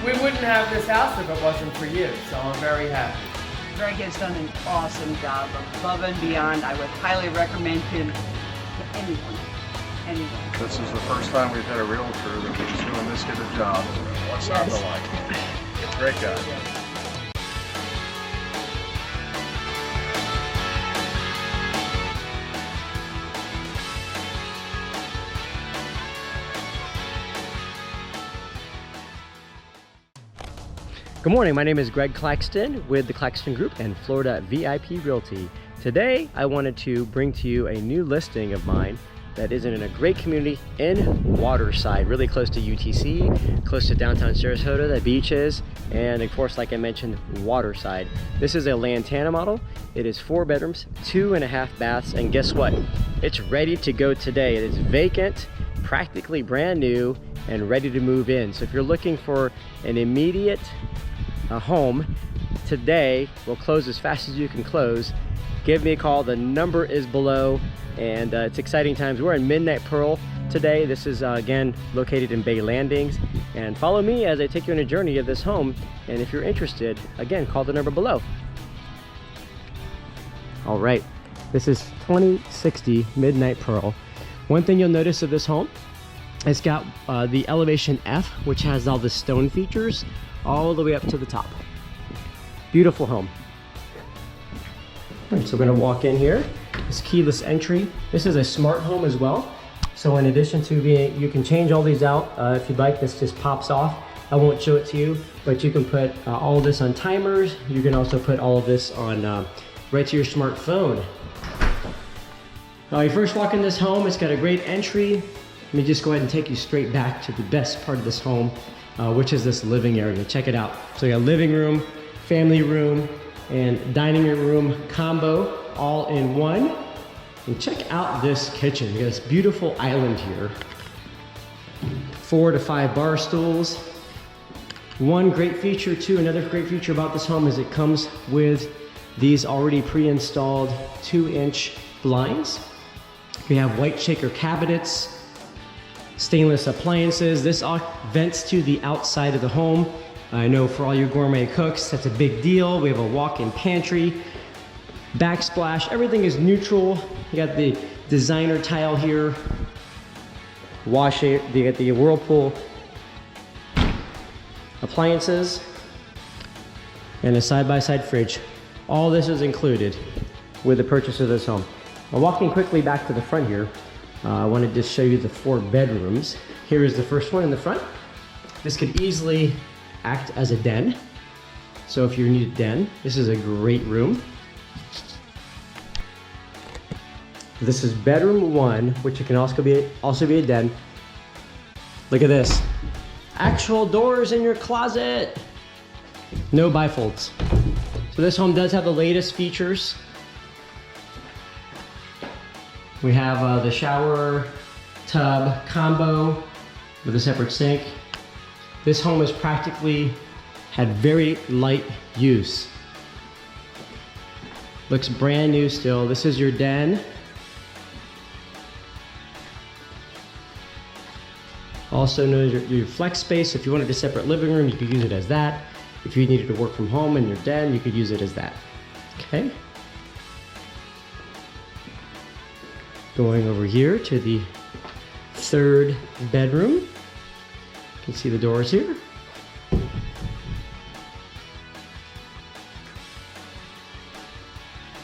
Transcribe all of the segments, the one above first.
We wouldn't have this house if it wasn't for you, so I'm very happy. Greg has done an awesome job, above and beyond. I would highly recommend him to anyone. This is the first time we've had a realtor that was doing this good a job. What's not to like? Great guy. Good morning, my name is Greg Claxton with the Claxton Group and Florida VIP Realty. Today, I wanted to bring to you a new listing of mine that is in a great community in Waterside, really close to UTC, close to downtown Sarasota, the beaches, and of course, like I mentioned, Waterside. This is a Lantana model. It is 4 bedrooms, 2.5 baths, and guess what? It's ready to go today. It is vacant, practically brand new, and ready to move in. So if you're looking for an immediate home today, will close as fast as you can close, give me a call. The number is below, and it's exciting times. We're in Midnight Pearl today. This is again located in Bay Landings, and follow me as I take you on a journey of this home. And if you're interested, again, call the number below. All right, this is 2060 Midnight Pearl. One thing you'll notice of this home, it's got the elevation F, which has all the stone features all the way up to the top. Beautiful home. All right, so we're gonna walk in here. It's keyless entry. This is a smart home as well. So in addition to being, you can change all these out if you'd like. This just pops off. I won't show it to you, but you can put all of this on timers. You can also put all of this on right to your smartphone. You first walk in this home, it's got a great entry. Let me just go ahead and take you straight back to the best part of this home, which is this living area. Check it out. So you got living room, family room, and dining room combo all in one. And check out this kitchen. You got this beautiful island here. 4 to 5 bar stools. One great feature too, another great feature about this home is it comes with these already pre-installed 2-inch blinds. We have white shaker cabinets, stainless appliances. This vents to the outside of the home. I know for all you gourmet cooks, that's a big deal. We have a walk-in pantry, backsplash, everything is neutral. You got the designer tile here, wash it, you got the Whirlpool appliances, and a side-by-side fridge. All this is included with the purchase of this home. Now, walking quickly back to the front here, I wanted to show you the 4 bedrooms. Here is the first one in the front. This could easily act as a den. So if you need a den, this is a great room. This is bedroom 1, which it can also be a den. Look at this. Actual doors in your closet. No bifolds. So this home does have the latest features. We have the shower tub combo with a separate sink. This home has practically had very light use. Looks brand new still. This is your den. Also known as your flex space. If you wanted a separate living room, you could use it as that. If you needed to work from home in your den, you could use it as that. Okay. Going over here to the 3rd bedroom. You can see the doors here.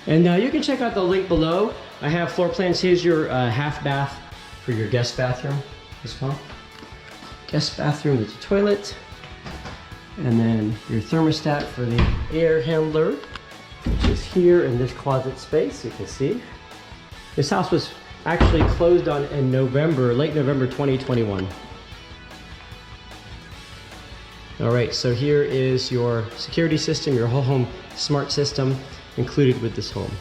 And you can check out the link below. I have floor plans. Here's your half bath for your guest bathroom as well. Guest bathroom with the toilet. And then your thermostat for the air handler, which is here in this closet space, you can see. This house was actually closed on in November, late November 2021. All right, so here is your security system, your whole home smart system included with this home.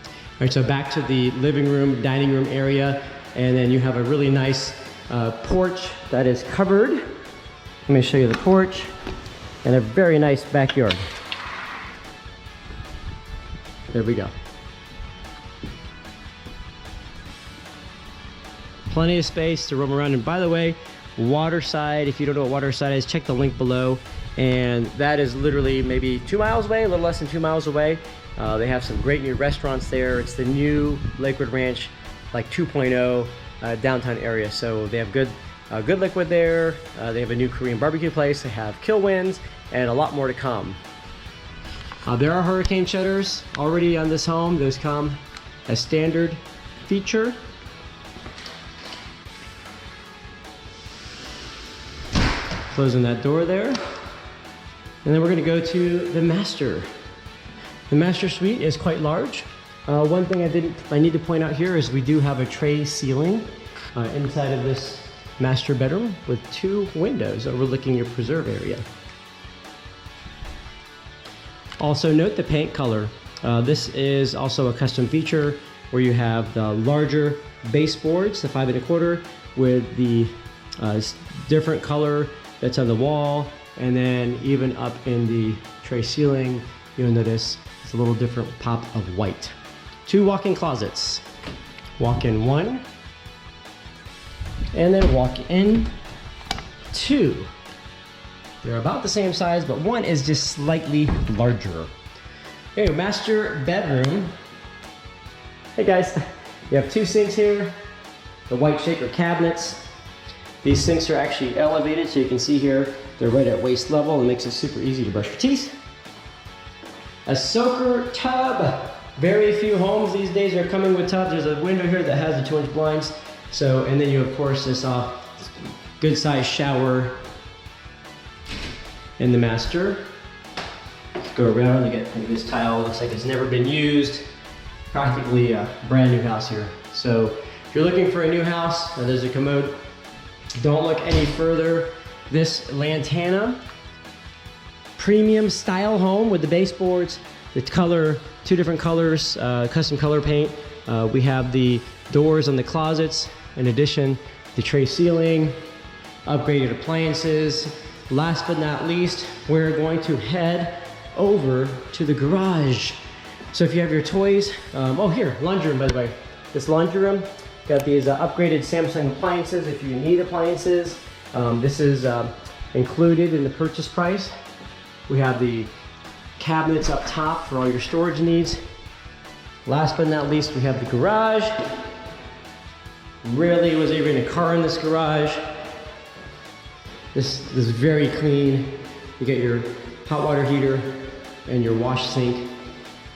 All right, so back to the living room, dining room area, and then you have a really nice porch that is covered. Let me show you the porch and a very nice backyard. There we go. Plenty of space to roam around. And by the way, Waterside. If you don't know what Waterside is, check the link below. And that is literally maybe 2 miles away, a little less than 2 miles away. They have some great new restaurants there. It's the new Lakewood Ranch, like 2.0 downtown area. So they have good liquid there. They have a new Korean barbecue place. They have kill wins and a lot more to come. There are hurricane shutters already on this home. Those come as standard feature. Closing that door there. And then we're gonna go to the master. The master suite is quite large. One thing I need to point out here is we do have a tray ceiling inside of this master bedroom with 2 windows overlooking your preserve area. Also note the paint color. This is also a custom feature where you have the larger baseboards, the 5 1/4, with the different color that's on the wall, and then even up in the tray ceiling, you'll notice it's a little different pop of white. 2 walk-in closets. Walk-in 1, and then walk-in 2. They're about the same size, but one is just slightly larger. Okay, master bedroom. Hey guys, you have 2 sinks here, the white shaker cabinets. These sinks are actually elevated, so you can see here, they're right at waist level. It makes it super easy to brush your teeth. A soaker tub. Very few homes these days are coming with tubs. There's a window here that has the 2-inch blinds. So, and then you of course this good sized shower in the master. Let's go around, you get this tile, looks like it's never been used. Practically a brand new house here. So if you're looking for a new house, there's a commode. Don't look any further. This Lantana premium style home with the baseboards, the color, 2 different colors, custom color paint. We have the doors on the closets. In addition, the tray ceiling, upgraded appliances. Last but not least, we're going to head over to the garage. So if you have your toys, oh here, laundry room by the way. This laundry room, got these upgraded Samsung appliances if you need appliances. This is included in the purchase price. We have the cabinets up top for all your storage needs. Last but not least, we have the garage. Rarely was ever in a car in this garage. This is very clean. You get your hot water heater and your wash sink.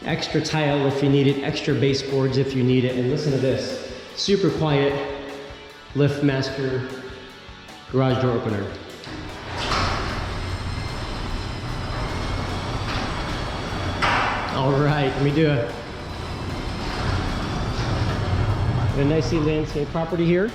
Extra tile if you need it, extra baseboards if you need it. And listen to this, super quiet lift master garage door opener. All right, let me do a nicely landscaped property here.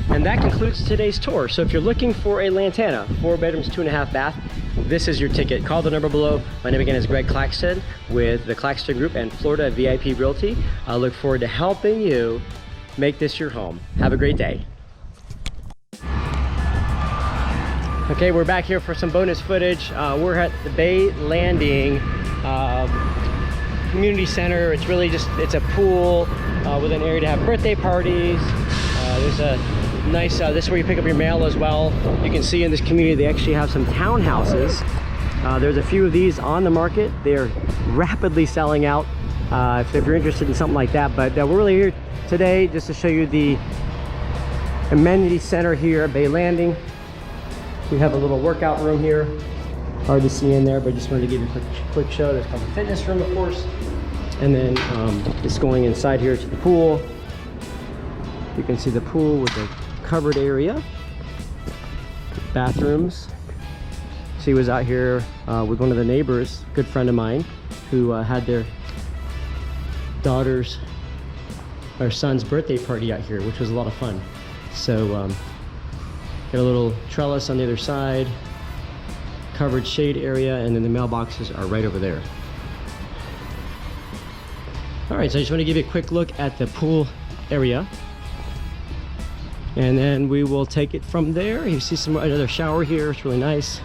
And that concludes today's tour. So if you're looking for a Lantana, 4 bedrooms, 2.5 bath, this is your ticket. Call the number below. My name again is Greg Claxton with the Claxton Group and Florida VIP Realty. I look forward to helping you make this your home. Have a great day. Okay, we're back here for some bonus footage. We're at the Bay Landing Community Center. It's really just, it's a pool with an area to have birthday parties. There's a nice, this is where you pick up your mail as well. You can see in this community they actually have some townhouses. There's a few of these on the market. They're rapidly selling out if you're interested in something like that. But we're really here today just to show you the amenity center here at Bay Landing. We have a little workout room here. Hard to see in there, but just wanted to give you a quick show. There's called the fitness room, of course. And then just going inside here to the pool. You can see the pool with the covered area. Bathrooms. She was out here with one of the neighbors, a good friend of mine, who had their daughter's or son's birthday party out here, which was a lot of fun. So got a little trellis on the other side, covered shade area, and then the mailboxes are right over there. All right, so I just want to give you a quick look at the pool area. And then we will take it from there. You see another shower here, it's really nice.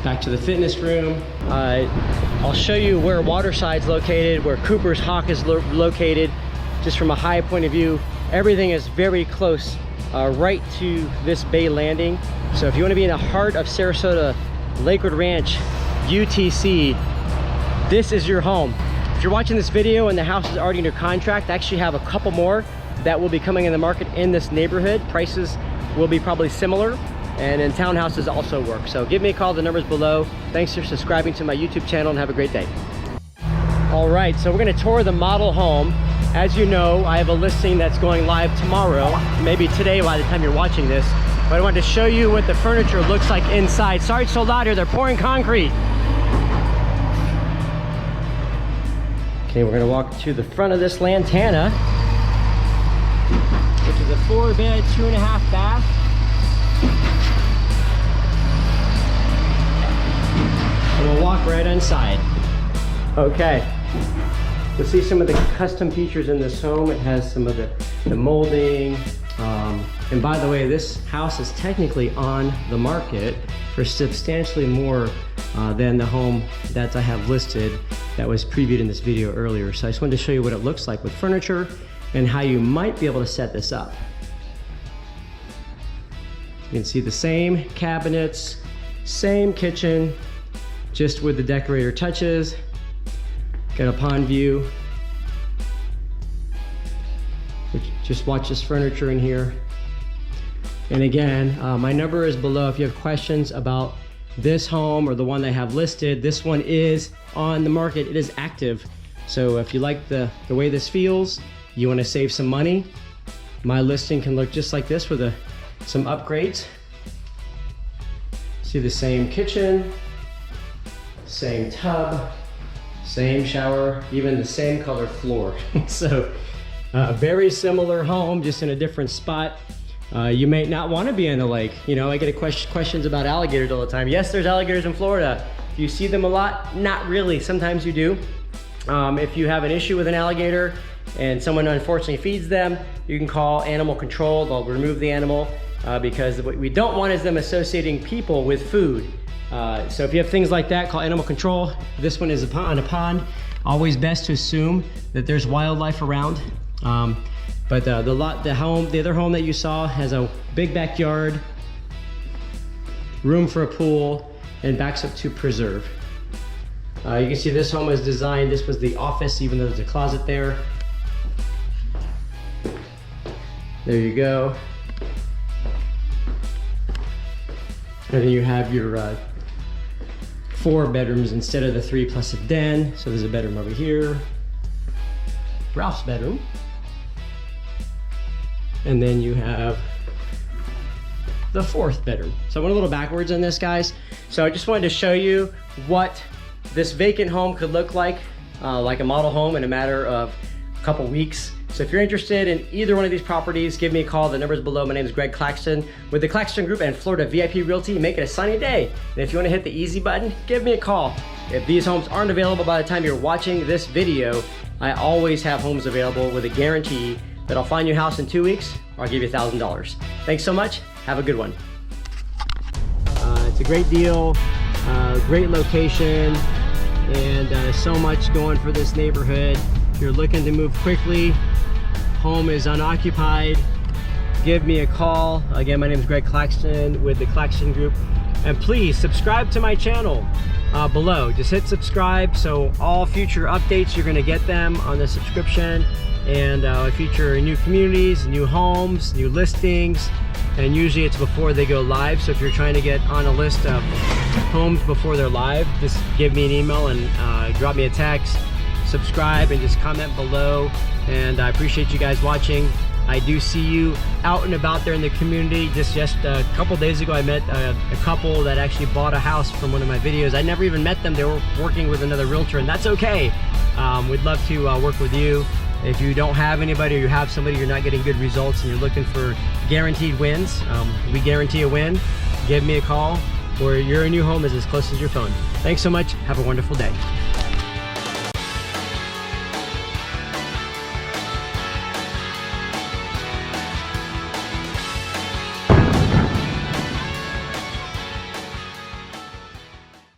Back to the fitness room. I'll show you where Waterside's located, where Cooper's Hawk is located, just from a high point of view. Everything is very close right to this bay landing. So if you want to be in the heart of Sarasota Lakewood Ranch, UTC, this is your home. If you're watching this video and the house is already under contract, I actually have a couple more that will be coming in the market in this neighborhood. Prices will be probably similar, and then townhouses also work. So give me a call, the number's below. Thanks for subscribing to my YouTube channel and have a great day. All right, so we're gonna tour the model home. As you know, I have a listing that's going live tomorrow, maybe today by the time you're watching this. But I wanted to show you what the furniture looks like inside. Sorry it's so loud here, they're pouring concrete. Okay, we're gonna walk to the front of this Lantana, which is a 4-bed, 2.5 bath. And we'll walk right inside. Okay, you'll see some of the custom features in this home. It has some of the molding. And by the way, this house is technically on the market for substantially more than the home that I have listed that was previewed in this video earlier. So I just wanted to show you what it looks like with furniture and how you might be able to set this up. You can see the same cabinets, same kitchen, just with the decorator touches. Got a pond view. Just watch this furniture in here. And again, my number is below if you have questions about this home or the one they have listed. This one is on the market, it is active. So if you like the way this feels, you wanna save some money, my listing can look just like this with some upgrades. See the same kitchen, same tub, same shower, even the same color floor. So a very similar home, just in a different spot. You may not want to be in the lake. You know, I get questions about alligators all the time. Yes, there's alligators in Florida. Do you see them a lot? Not really. Sometimes you do. If you have an issue with an alligator and someone unfortunately feeds them, you can call animal control. They'll remove the animal because what we don't want is them associating people with food. So if you have things like that, call animal control. This one is on a pond. Always best to assume that there's wildlife around. But the other home that you saw has a big backyard, room for a pool, and backs up to preserve. You can see this home was designed, this was the office, even though there's a closet there. There you go. And then you have your 4 bedrooms instead of the 3 plus a den. So there's a bedroom over here. Ralph's bedroom. And then you have the 4th bedroom. So I went a little backwards on this, guys. So I just wanted to show you what this vacant home could look like a model home in a matter of a couple weeks. So if you're interested in either one of these properties, give me a call. The number's below. My name is Greg Claxton with the Claxton Group and Florida VIP Realty. Make it a sunny day. And if you want to hit the easy button, give me a call. If these homes aren't available by the time you're watching this video, I always have homes available with a guarantee that I'll find you a house in 2 weeks or I'll give you $1,000. Thanks so much. Have a good one. It's a great deal, great location, and so much going for this neighborhood. If you're looking to move quickly, home is unoccupied, give me a call. Again, my name is Greg Claxton with the Claxton Group. And please subscribe to my channel below. Just hit subscribe so all future updates, you're gonna get them on the subscription. And I feature new communities, new homes, new listings, and usually it's before they go live. So if you're trying to get on a list of homes before they're live, just give me an email and drop me a text, subscribe, and just comment below. And I appreciate you guys watching. I do see you out and about there in the community. Just a couple days ago, I met a couple that actually bought a house from one of my videos. I never even met them. They were working with another realtor, and that's okay. We'd love to work with you. If you don't have anybody or you have somebody you're not getting good results and you're looking for guaranteed wins, we guarantee a win. Give me a call, or your new home is as close as your phone. Thanks so much. Have a wonderful day.